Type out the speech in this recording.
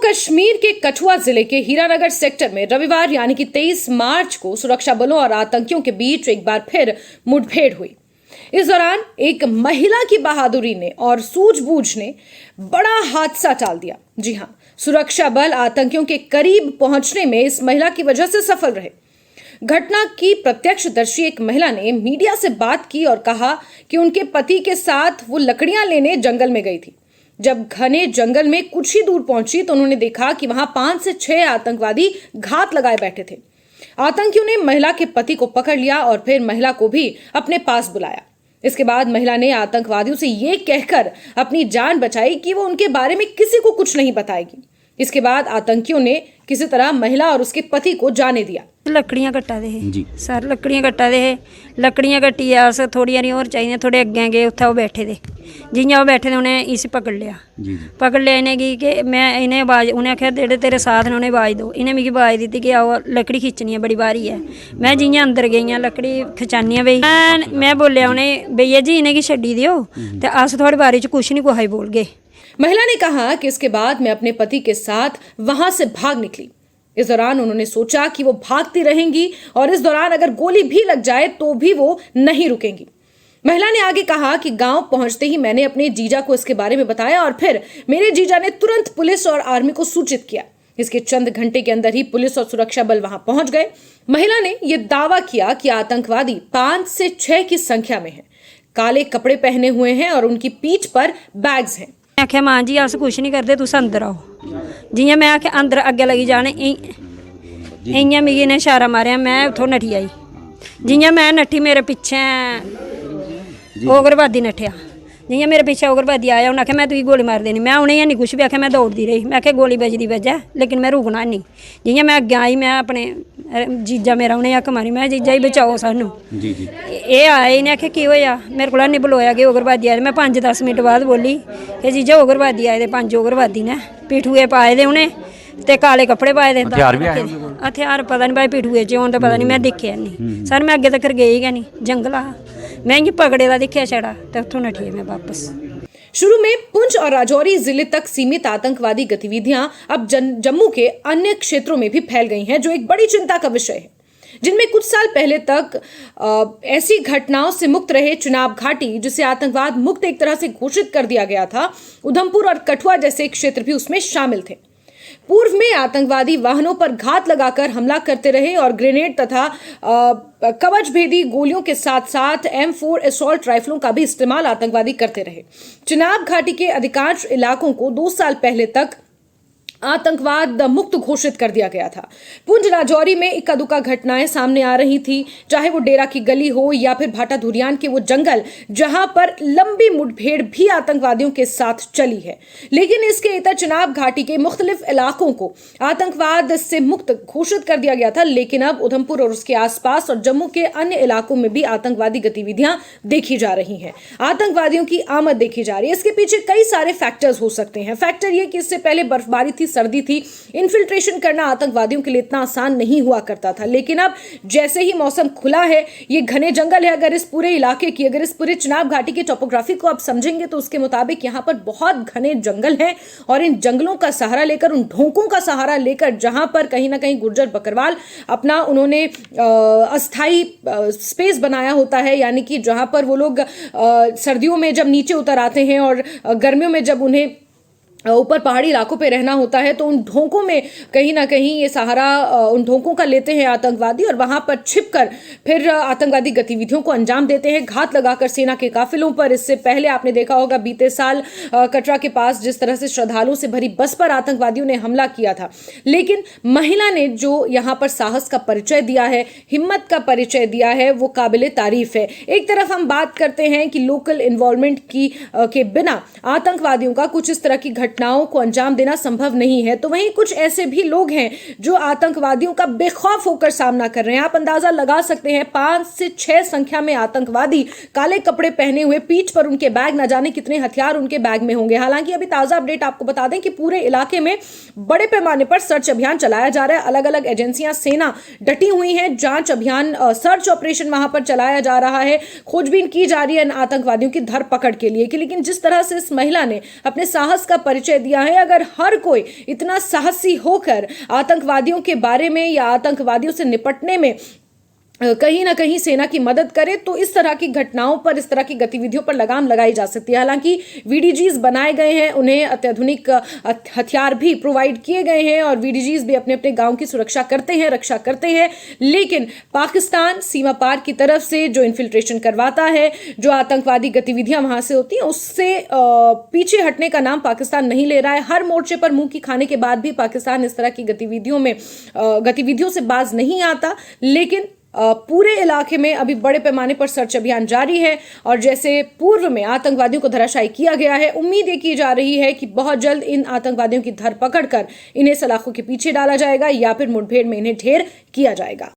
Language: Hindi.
कश्मीर के कठुआ जिले के हीरानगर सेक्टर में रविवार यानी कि 23 मार्च को सुरक्षा बलों और आतंकियों के बीच एक बार फिर मुठभेड़ हुई। इस दौरान एक महिला की बहादुरी ने और सूझबूझ ने बड़ा हादसा टाल दिया। जी हां, सुरक्षा बल आतंकियों के करीब पहुंचने में इस महिला की वजह से सफल रहे। घटना की प्रत्यक्षदर्शी एक महिला ने मीडिया से बात की और कहा कि उनके पति के साथ वो लकड़ियां लेने जंगल में गई थी। जब घने जंगल में कुछ ही दूर पहुंची तो उन्होंने देखा कि वहां 5 से 6 आतंकवादी घात लगाए बैठे थे। आतंकियों ने महिला के पति को पकड़ लिया और फिर महिला को भी अपने पास बुलाया। इसके बाद महिला ने आतंकवादियों से ये कहकर अपनी जान बचाई कि वो उनके बारे में किसी को कुछ नहीं बताएगी। इसके बाद आतंकियों ने किसी तरह महिला और उसके पति को जाने दिया। लकड़ियां कट्टा दे जी सर, लकड़ियां कट्टा दे, लकड़ियां कट्टी अस थोड़ी हारी और चाहिए, थोड़े अग्गे गए उत्थे वो बैठे थे। जियां वो बैठे थे उन्हें इसी पकड़ लिया इन्हें कि मैं इन्हें आवाज़, उन्हें आख्या जेह्ड़े तेरे साथ ने उन्हें आवाज़ दो। इन्हें मिगी आवाज़ दी कि आओ लकड़ी खिच्चनी है, बड़ी भारी है। मैं जियां अंदर गई लकड़ी खिचानी बई, मैं बोलिया उन्हें भैया जी इन्हें छड्डी दियो ते अस थोड़ी बारी च कुछ नहीं कुछ बोल गए। महिला ने कहा कि इसके बाद मैं अपने पति के साथ वहां से भाग निकली। इस दौरान उन्होंने सोचा कि वो भागती रहेंगी और इस दौरान अगर गोली भी लग जाए तो भी वो नहीं रुकेंगी। महिला ने आगे कहा कि गांव पहुंचते ही मैंने अपने जीजा को इसके बारे में बताया और फिर मेरे जीजा ने तुरंत पुलिस और आर्मी को सूचित किया। इसके चंद घंटे के अंदर ही पुलिस और सुरक्षा बल वहां पहुंच गए। महिला ने यह दावा किया कि आतंकवादी 5 से 6 की संख्या में हैं, काले कपड़े पहने हुए हैं और उनकी पीठ पर बैग्स हैं। मैं आख्या मां जी अस कुछ नहीं करते, तुस अंदर आओ। जियां मैं आख्या अंदर अग्गे लगी जाने इयां मिगी इन्हें इशारा मारिया, मैं उत्थों नठी आई। जियां मैं नठी मेरे पिछे उग्रवादी नठिया, जियां मेरे पिछे उग्रवादी आया उन्हें आख्या मैं तुझी गोली मार देनी। मैं उन्हें नहीं कुछ भी आख्या, मैं दौड़ती रही। मैं आख्या गोली बजदी बजा लेकिन मैं रुकना नहीं। जियां मैं अग्गे आई मैं अपने जीजा मेरा उन्हें हक मारी, मैं जीजा ही बचाओ सानू। ये आए इन्हें आख्या की होया, मेरे को नहीं बलोया कि उग्रवादी आए। मैं 5-10 मिनट बाद बोली कि जीजा उग्रवादी आए दे, 5 उग्रवादी ने पिठूए पाए दे उन्हें ते काले कपड़े पाए दे। हथियार पता नहीं भाई पिठूए च होन, पता नहीं, मैं दिखे नहीं सर। मैं अगे तक गई गै नहीं, जंगल आ मैं इं पकड़े दा दिखिया छड़ा ते उत्थों नठी मैं वापस। शुरू में पुंछ और राजौरी जिले तक सीमित आतंकवादी गतिविधियां अब जम्मू के अन्य क्षेत्रों में भी फैल गई हैं, जो एक बड़ी चिंता का विषय है। जिनमें कुछ साल पहले तक ऐसी घटनाओं से मुक्त रहे चिनाब घाटी, जिसे आतंकवाद मुक्त एक तरह से घोषित कर दिया गया था, उधमपुर और कठुआ जैसे क्षेत्र भी उसमें शामिल थे। पूर्व में आतंकवादी वाहनों पर घात लगाकर हमला करते रहे और ग्रेनेड तथा कवच भेदी गोलियों के साथ साथ M4 असॉल्ट राइफलों का भी इस्तेमाल आतंकवादी करते रहे। चिनाब घाटी के अधिकांश इलाकों को 2 साल पहले तक आतंकवाद मुक्त घोषित कर दिया गया था। पुंछ राजौरी में इक्का दुक्का घटनाएं सामने आ रही थी, चाहे वो डेरा की गली हो या फिर भाटा धुरियान के वो जंगल, जहां पर लंबी मुठभेड़ भी आतंकवादियों के साथ चली है। लेकिन इसके इतर चिनाब घाटी के मुख्तलिफ इलाकों को आतंकवाद से मुक्त घोषित कर दिया गया था। लेकिन अब उधमपुर और उसके आसपास और जम्मू के अन्य इलाकों में भी आतंकवादी गतिविधियां देखी जा रही हैं, आतंकवादियों की आमद देखी जा रही है। इसके पीछे कई सारे फैक्टर्स हो सकते हैं। फैक्टर ये कि इससे पहले बर्फबारी थी, सर्दी थी, इन्फिल्ट्रेशन करना आतंकवादियों के लिए इतना आसान नहीं हुआ करता था। लेकिन अब जैसे ही मौसम खुला है, ये घने जंगल है, अगर इस पूरे इलाके की, अगर इस पूरे चिनाब घाटी की टोपोग्राफी को आप समझेंगे तो उसके मुताबिक यहाँ पर बहुत घने जंगल हैं और इन जंगलों का सहारा लेकर, उन ढोंकों का सहारा लेकर, जहां पर कहीं ना कहीं गुर्जर बकरवाल अपना उन्होंने अस्थाई स्पेस बनाया होता है, यानी कि जहां पर वो लोग सर्दियों में जब नीचे उतर आते हैं और गर्मियों में जब उन्हें ऊपर पहाड़ी इलाकों पे रहना होता है, तो उन ढोंकों में कहीं ना कहीं ये सहारा उन ढोंकों का लेते हैं आतंकवादी और वहां पर छिपकर फिर आतंकवादी गतिविधियों को अंजाम देते हैं, घात लगाकर सेना के काफिलों पर। इससे पहले आपने देखा होगा बीते साल कटरा के पास जिस तरह से श्रद्धालुओं से भरी बस पर आतंकवादियों ने हमला किया था। लेकिन महिला ने जो यहाँ पर साहस का परिचय दिया है, हिम्मत का परिचय दिया है, वो काबिले तारीफ है। एक तरफ हम बात करते हैं कि लोकल इन्वॉल्वमेंट की के बिना आतंकवादियों का कुछ इस तरह की घटनाओं को अंजाम देना संभव नहीं है, तो वहीं कुछ ऐसे भी लोग हैं जो आतंकवादियों का बेखौफ होकर सामना कर रहे हैं। आप अंदाजा लगा सकते हैं 5 से 6 संख्या में आतंकवादी काले कपड़े पहने हुए, पीठ पर उनके बैग, न जाने कितने हथियार उनके बैग में होंगे। हालांकि अभी ताजा अपडेट आपको बता दें कि पूरे इलाके में बड़े पैमाने पर सर्च अभियान चलाया जा रहा है। अलग अलग एजेंसियां, सेना डटी हुई हैं, जांच अभियान, सर्च ऑपरेशन वहां पर चलाया जा रहा है, खोजबीन की जा रही है आतंकवादियों की धरपकड़ के लिए। लेकिन जिस तरह से इस महिला ने अपने साहस का परिचय दिया है। अगर हर कोई इतना साहसी होकर आतंकवादियों के बारे में या आतंकवादियों से निपटने में कहीं ना कहीं सेना की मदद करे तो इस तरह की घटनाओं पर, इस तरह की गतिविधियों पर लगाम लगाई जा सकती है। हालांकि वीडीजीज बनाए गए हैं, उन्हें अत्याधुनिक हथियार भी प्रोवाइड किए गए हैं और वीडीजीज भी अपने अपने गांव की सुरक्षा करते हैं, रक्षा करते हैं। लेकिन पाकिस्तान सीमा पार की तरफ से जो इन्फिल्ट्रेशन करवाता है, जो आतंकवादी गतिविधियां वहां से होती हैं, उससे पीछे हटने का नाम पाकिस्तान नहीं ले रहा है। हर मोर्चे पर मुंह की खाने के बाद भी पाकिस्तान इस तरह की गतिविधियों से बाज नहीं आता। लेकिन पूरे इलाके में अभी बड़े पैमाने पर सर्च अभियान जारी है और जैसे पूर्व में आतंकवादियों को धराशायी किया गया है, उम्मीद ये की जा रही है कि बहुत जल्द इन आतंकवादियों की धरपकड़ कर इन्हें सलाखों के पीछे डाला जाएगा या फिर मुठभेड़ में इन्हें ढेर किया जाएगा।